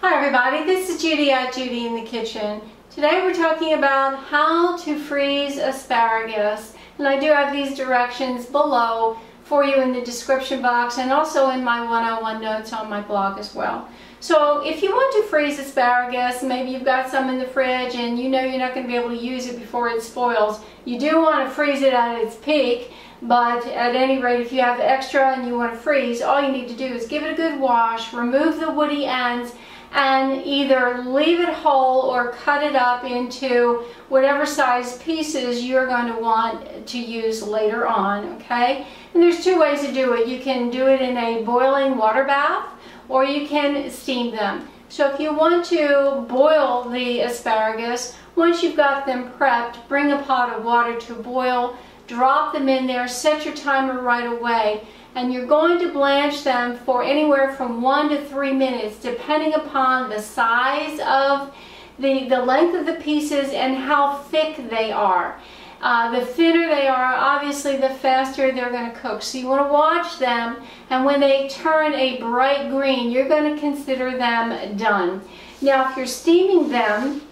Hi everybody, this is Judy at Judi in the Kitchen. Today we're talking about how to freeze asparagus, and I do have these directions below for you in the description box and also in my one-on-one notes on my blog as well. So if you want to freeze asparagus, maybe you've got some in the fridge and you know you're not going to be able to use it before it spoils. You do want to freeze it at its peak, but at any rate, if you have extra and you want to freeze, all you need to do is give it a good wash, remove the woody ends, and either leave it whole or cut it up into whatever size pieces you're going to want to use later on, okay? And there's two ways to do it. You can do it in a boiling water bath, or you can steam them. So if you want to boil the asparagus, once you've got them prepped, bring a pot of water to boil, drop them in there, set your timer right away, and you're going to blanch them for anywhere from 1 to 3 minutes, depending upon the size of the length of the pieces and how thick they are. The thinner they are, obviously the faster they're going to cook. So you want to watch them, and when they turn a bright green, you're going to consider them done. Now if you're steaming them,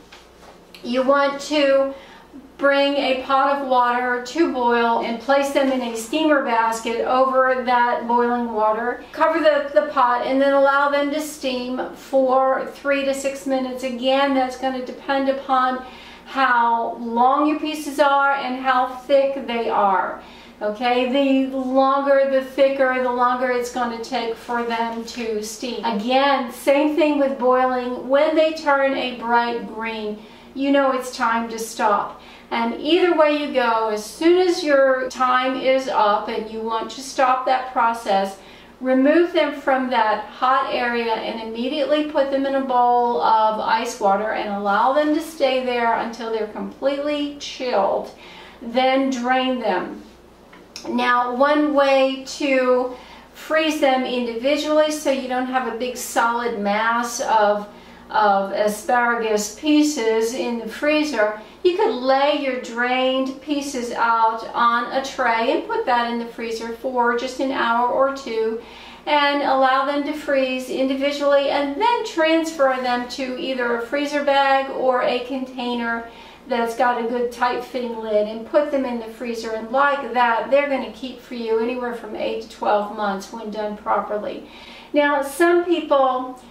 you want to bring a pot of water to boil and place them in a steamer basket over that boiling water. Cover the pot and then allow them to steam for 3 to 6 minutes. Again, that's going to depend upon how long your pieces are and how thick they are. Okay, the longer, the thicker, the longer it's going to take for them to steam. Again, same thing with boiling. When they turn a bright green, you know it's time to stop. And either way you go, as soon as your time is up and you want to stop that process, remove them from that hot area and immediately put them in a bowl of ice water and allow them to stay there until they're completely chilled. Then drain them. Now, one way to freeze them individually so you don't have a big solid mass of asparagus pieces in the freezer, you could lay your drained pieces out on a tray and put that in the freezer for just an hour or two and allow them to freeze individually, and then transfer them to either a freezer bag or a container that's got a good tight fitting lid and put them in the freezer. And like that, they're going to keep for you anywhere from 8 to 12 months when done properly. Now, some people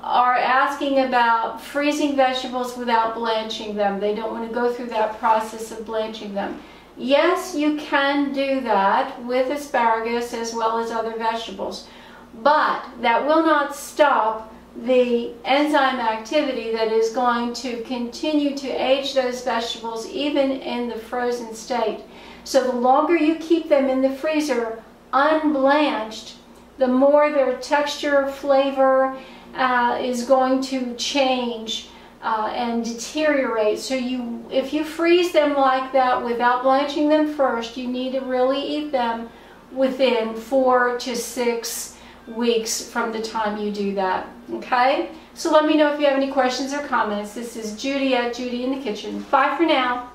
are asking about freezing vegetables without blanching them. They don't want to go through that process of blanching them. Yes, you can do that with asparagus as well as other vegetables, but that will not stop the enzyme activity that is going to continue to age those vegetables even in the frozen state. So the longer you keep them in the freezer unblanched, the more their texture, flavor, is going to change and deteriorate. So if you freeze them like that without blanching them first, you need to really eat them within 4 to 6 weeks from the time you do that. Okay? So let me know if you have any questions or comments. This is Judi at Judi in the Kitchen. Bye for now.